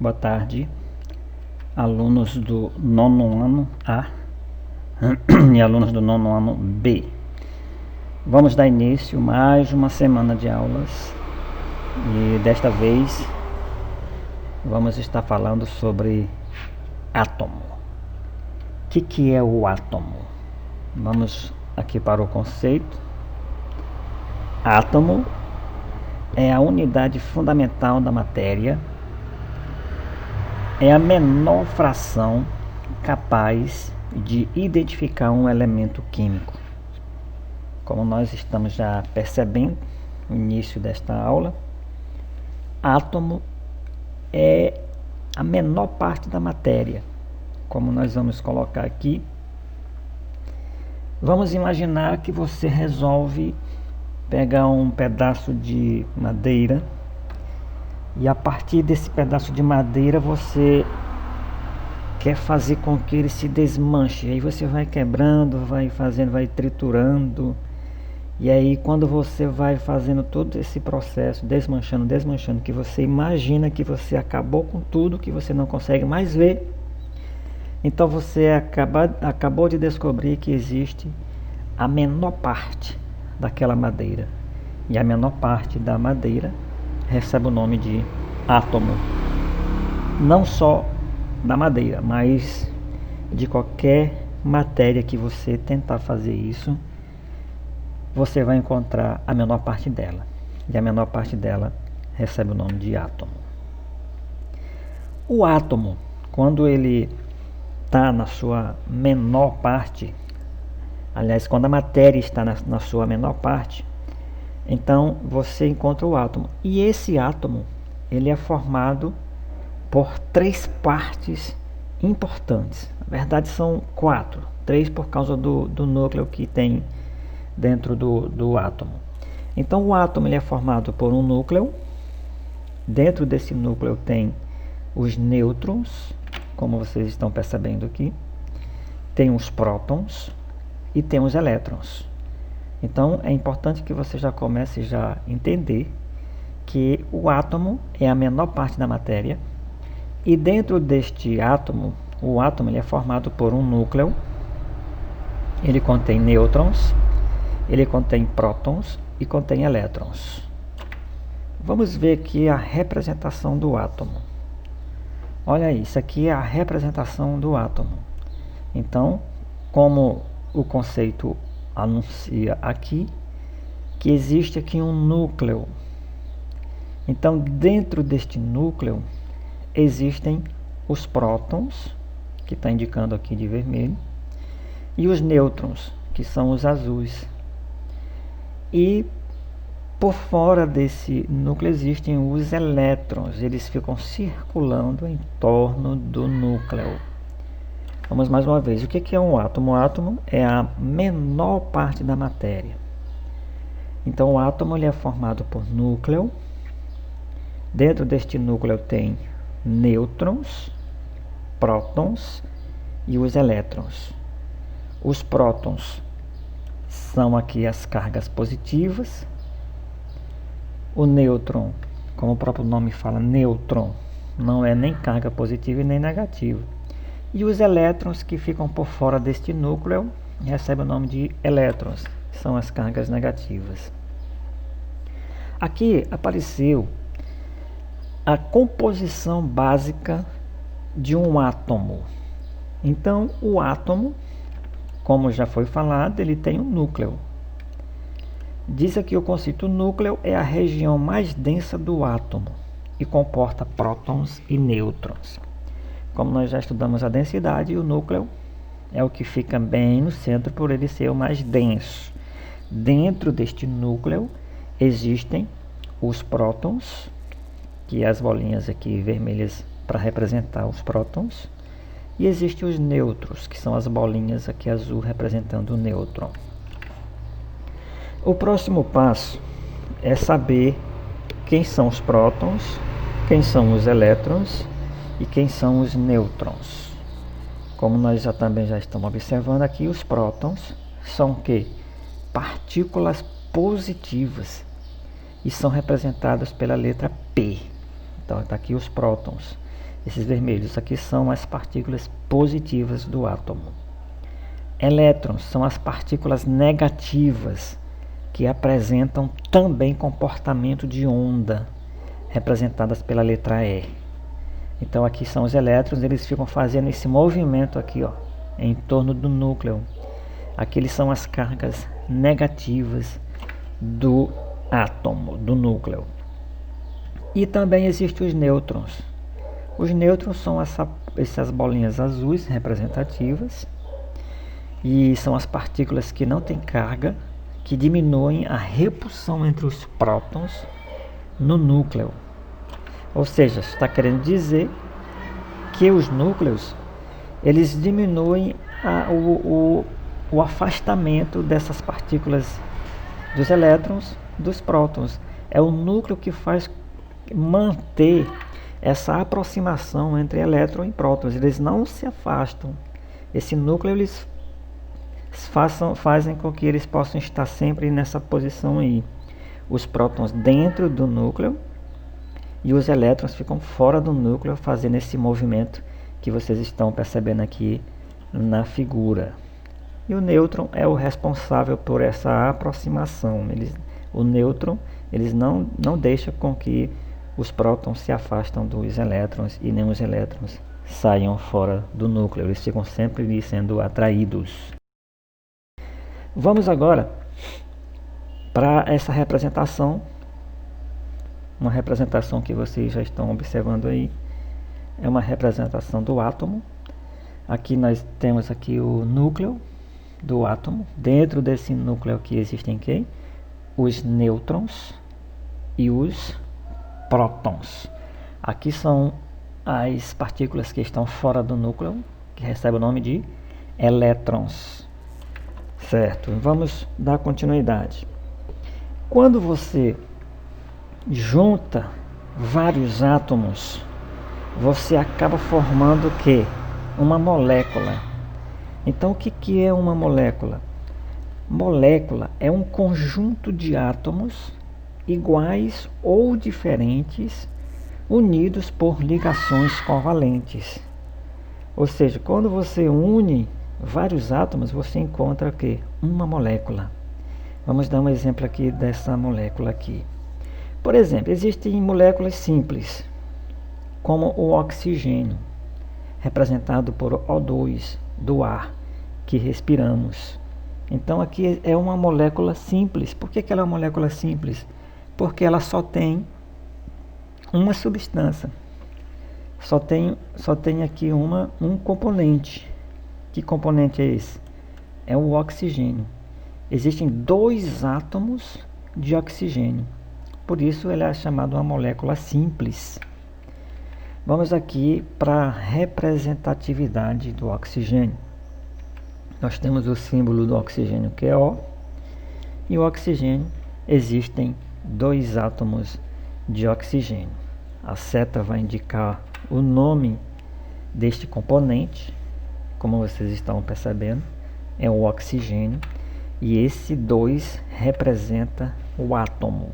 Boa tarde, alunos do nono ano A e alunos do nono ano B. Vamos dar início a mais uma semana de aulas e desta vez vamos estar falando sobre átomo. O que é o átomo? Vamos aqui para o conceito. Átomo é a unidade fundamental da matéria, é a menor fração capaz de identificar um elemento químico. Como nós estamos já percebendo no início desta aula, átomo é a menor parte da matéria. Como nós vamos colocar aqui, vamos imaginar que você resolve pegar um pedaço de madeira e a partir desse pedaço de madeira você quer fazer com que ele se desmanche. Aí você vai quebrando, vai fazendo, vai triturando. E aí quando você vai fazendo todo esse processo, desmanchando, que você imagina que você acabou com tudo, que você não consegue mais ver, então você acabou de descobrir que existe a menor parte daquela madeira. E a menor parte da madeira recebe o nome de átomo. Não só da madeira, mas de qualquer matéria que você tentar fazer isso, você vai encontrar a menor parte dela. E a menor parte dela recebe o nome de átomo. O átomo, quando ele está na sua menor parte, aliás, quando a matéria está na sua menor parte, então você encontra o átomo. E esse átomo, ele é formado por 3 partes importantes. Na verdade são 4. 3 por causa do núcleo que tem dentro do átomo. Então o átomo ele é formado por um núcleo. Dentro desse núcleo tem os nêutrons, como vocês estão percebendo aqui. Tem os prótons e tem os elétrons. Então é importante que você já comece a entender que o átomo é a menor parte da matéria. E dentro deste átomo, o átomo ele é formado por um núcleo. Ele contém nêutrons, ele contém prótons e contém elétrons. Vamos ver aqui a representação do átomo. Olha isso aqui é a representação do átomo. Então, como o conceito anuncia aqui, que existe aqui um núcleo. Então, dentro deste núcleo existem os prótons, que está indicando aqui de vermelho, e os nêutrons, que são os azuis. E por fora desse núcleo existem os elétrons, eles ficam circulando em torno do núcleo. Vamos mais uma vez, o que é um átomo? O átomo é a menor parte da matéria. Então o átomo ele é formado por núcleo. Dentro deste núcleo tem nêutrons, prótons e os elétrons. Os prótons são aqui as cargas positivas. O nêutron, como o próprio nome fala, nêutron, não é nem carga positiva e nem negativa. E os elétrons que ficam por fora deste núcleo recebem o nome de elétrons, são as cargas negativas. Aqui apareceu a composição básica de um átomo. Então, o átomo, como já foi falado, ele tem um núcleo. Diz aqui o conceito: o núcleo é a região mais densa do átomo e comporta prótons e nêutrons. Como nós já estudamos a densidade, o núcleo é o que fica bem no centro por ele ser o mais denso. Dentro deste núcleo existem os prótons, que é as bolinhas aqui vermelhas para representar os prótons, e existem os nêutrons, que são as bolinhas aqui azul representando o nêutron. O próximo passo é saber quem são os prótons, quem são os elétrons e quem são os nêutrons. Como nós também já estamos observando aqui, os prótons são o quê? Partículas positivas e são representadas pela letra P. Então está aqui os prótons. Esses vermelhos aqui são as partículas positivas do átomo. Elétrons são as partículas negativas que apresentam também comportamento de onda, representadas pela letra E. Então aqui são os elétrons, eles ficam fazendo esse movimento aqui, ó, em torno do núcleo. Aqui eles são as cargas negativas do átomo, do núcleo. E também existem os nêutrons. Os nêutrons são essas bolinhas azuis representativas, e são as partículas que não têm carga, que diminuem a repulsão entre os prótons no núcleo. Ou seja, está querendo dizer que os núcleos, eles diminuem o afastamento dessas partículas dos elétrons dos prótons. É o núcleo que faz manter essa aproximação entre elétron e prótons. Eles não se afastam. Esse núcleo, eles fazem com que eles possam estar sempre nessa posição aí. Os prótons dentro do núcleo e os elétrons ficam fora do núcleo, fazendo esse movimento que vocês estão percebendo aqui na figura. E o nêutron é o responsável por essa aproximação. O nêutron, eles não deixam com que os prótons se afastam dos elétrons e nem os elétrons saiam fora do núcleo. Eles ficam sempre ali sendo atraídos. Vamos agora para essa representação, uma representação que vocês já estão observando aí. É uma representação do átomo. Aqui nós temos aqui o núcleo do átomo. Dentro desse núcleo aqui existem quem? Os nêutrons e os prótons. Aqui são as partículas que estão fora do núcleo, que recebem o nome de elétrons. Certo, vamos dar continuidade. Quando você junta vários átomos, você acaba formando o quê? Uma molécula. Então o que é uma molécula? Molécula é um conjunto de átomos iguais ou diferentes, unidos por ligações covalentes. Ou seja, quando você une vários átomos, você encontra o quê? Uma molécula. Vamos dar um exemplo aqui dessa molécula aqui. Por exemplo, existem moléculas simples, como o oxigênio, representado por O2, do ar que respiramos. Então aqui é uma molécula simples. Por que ela é uma molécula simples? Porque ela só tem uma substância. Só tem aqui um componente. Que componente é esse? É o oxigênio. Existem 2 átomos de oxigênio. Por isso ele é chamado uma molécula simples. Vamos aqui para a representatividade do oxigênio. Nós temos o símbolo do oxigênio, que é O. E o oxigênio, existem 2 átomos de oxigênio. A seta vai indicar o nome deste componente. Como vocês estão percebendo, é o oxigênio, e esse 2 representa o átomo.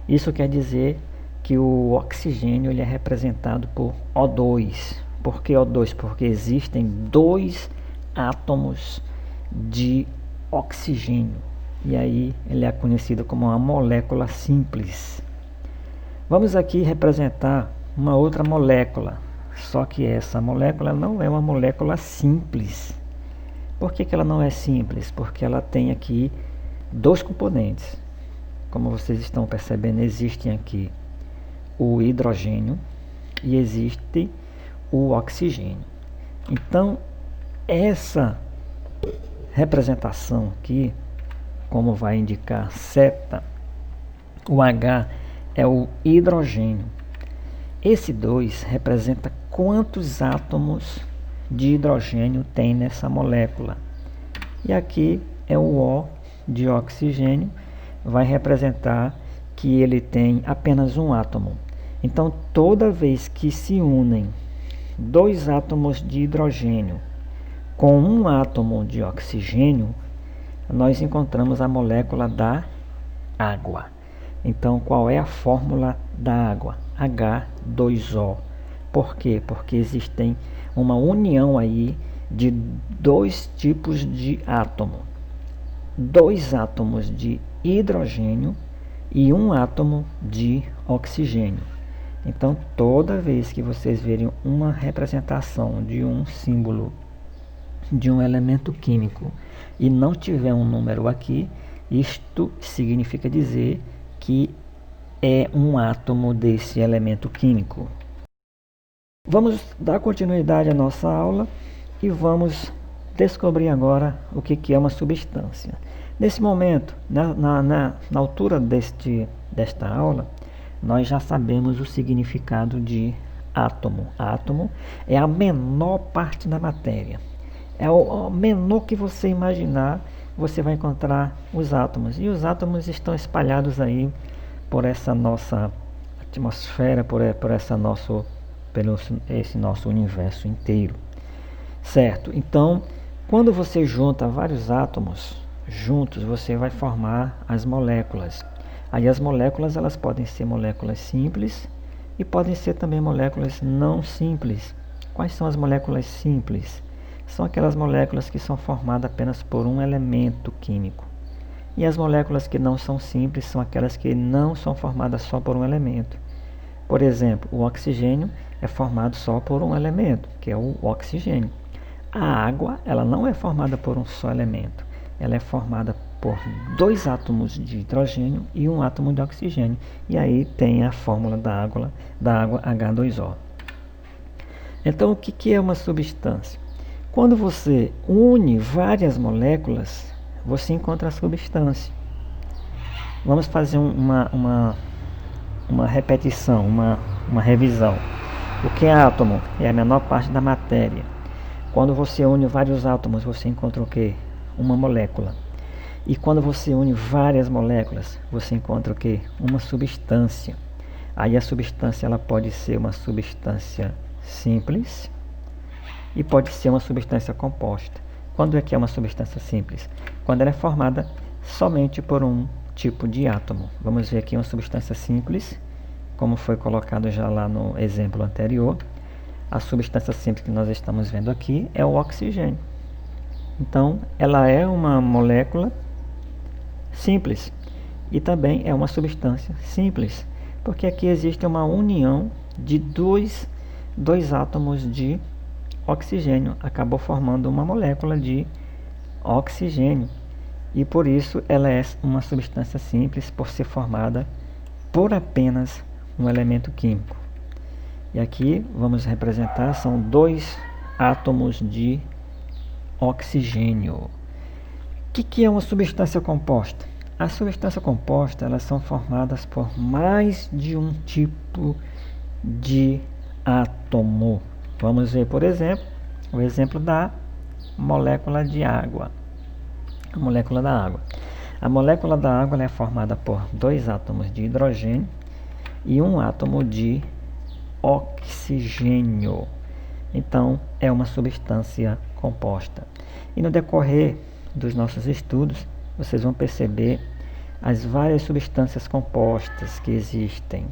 Isso quer dizer que o oxigênio ele é representado por O2. Por que O2? Porque existem 2 átomos de oxigênio, e aí ele é conhecido como uma molécula simples. Vamos aqui representar uma outra molécula. Só que essa molécula não é uma molécula simples. Por que ela não é simples? Porque ela tem aqui 2 componentes. Como vocês estão percebendo, existem aqui o hidrogênio e existe o oxigênio. Então, essa representação aqui, como vai indicar seta, o H é o hidrogênio. Esse 2 representa quantos átomos de hidrogênio tem nessa molécula. E aqui é o O de oxigênio, vai representar que ele tem apenas um átomo. Então, toda vez que se unem 2 átomos de hidrogênio com um átomo de oxigênio, nós encontramos a molécula da água. Então, qual é a fórmula da água? H2O. Por quê? Porque existem uma união aí de dois tipos de átomo. Dois átomos de hidrogênio e um átomo de oxigênio. Então, toda vez que vocês verem uma representação de um símbolo de um elemento químico e não tiver um número aqui, isto significa dizer que é um átomo desse elemento químico. Vamos dar continuidade à nossa aula e vamos descobrir agora o que é uma substância. Nesse momento, na altura desta aula, nós já sabemos o significado de átomo. Átomo é a menor parte da matéria. É o menor que você imaginar, você vai encontrar os átomos. E os átomos estão espalhados aí por essa nossa atmosfera, por esse nosso universo inteiro. Certo? Então, quando você junta vários átomos juntos, você vai formar as moléculas. Aí as moléculas, elas podem ser moléculas simples e podem ser também moléculas não simples. Quais são as moléculas simples? São aquelas moléculas que são formadas apenas por um elemento químico. E as moléculas que não são simples são aquelas que não são formadas só por um elemento. Por exemplo, o oxigênio é formado só por um elemento, que é o oxigênio. A água, ela não é formada por um só elemento. Ela é formada por dois átomos de hidrogênio e um átomo de oxigênio. E aí tem a fórmula da água H2O. Então, o que é uma substância? Quando você une várias moléculas, você encontra a substância. Vamos fazer uma repetição, uma revisão. O que é átomo? É a menor parte da matéria. Quando você une vários átomos, você encontra o quê? Uma molécula. E quando você une várias moléculas, você encontra o quê? Uma substância. Aí a substância ela pode ser uma substância simples e pode ser uma substância composta. Quando é que é uma substância simples? Quando ela é formada somente por um tipo de átomo. Vamos ver aqui uma substância simples, como foi colocado já lá no exemplo anterior. A substância simples que nós estamos vendo aqui é o oxigênio. Então, ela é uma molécula simples e também é uma substância simples, porque aqui existe uma união de dois átomos de oxigênio, acabou formando uma molécula de oxigênio e por isso ela é uma substância simples por ser formada por apenas um elemento químico. E aqui vamos representar, são dois átomos de oxigênio. O que é uma substância composta? As substâncias compostas elas são formadas por mais de um tipo de átomo. Vamos ver, por exemplo, o exemplo da molécula de água. A molécula da água. A molécula da água ela é formada por dois átomos de hidrogênio e um átomo de oxigênio. Então, é uma substância composta. E no decorrer dos nossos estudos, vocês vão perceber as várias substâncias compostas que existem.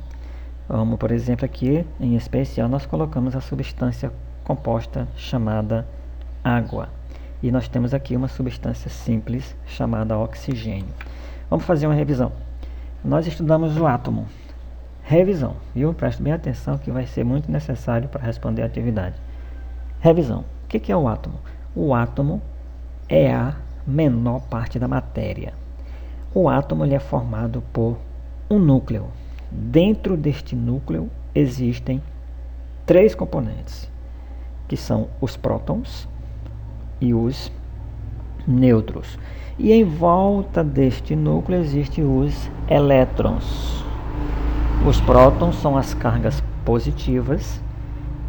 Como, por exemplo, aqui, em especial, nós colocamos a substância composta chamada água. E nós temos aqui uma substância simples chamada oxigênio. Vamos fazer uma revisão. Nós estudamos o átomo. Revisão, viu? Preste bem atenção que vai ser muito necessário para responder a atividade. Revisão. O que é o átomo? O átomo é a menor parte da matéria. O átomo ele é formado por um núcleo. Dentro deste núcleo existem três componentes, que são os prótons e os nêutrons. E em volta deste núcleo existem os elétrons. Os prótons são as cargas positivas,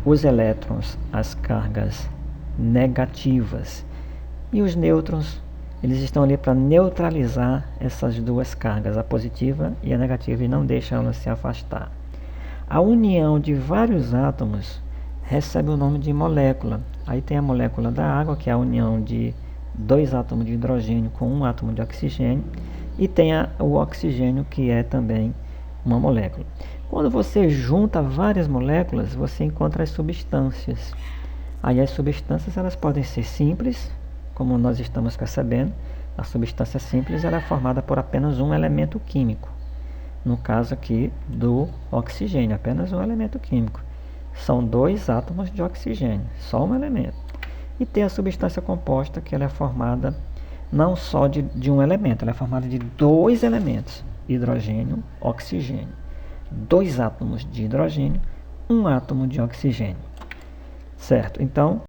os elétrons as cargas negativas e os nêutrons eles estão ali para neutralizar essas duas cargas, a positiva e a negativa, e não deixam elas se afastar. A união de vários átomos recebe o nome de molécula. Aí tem a molécula da água, que é a união de dois átomos de hidrogênio com um átomo de oxigênio, e tem o oxigênio, que é também uma molécula. Quando você junta várias moléculas, você encontra as substâncias. Aí as substâncias elas podem ser simples, como nós estamos percebendo. A substância simples ela é formada por apenas um elemento químico. No caso aqui do oxigênio, apenas um elemento químico. São 2 átomos de oxigênio, só um elemento. E tem a substância composta, que ela é formada não só de um elemento, ela é formada de 2 elementos, hidrogênio, oxigênio. 2 átomos de hidrogênio, 1 átomo de oxigênio. Certo? Então,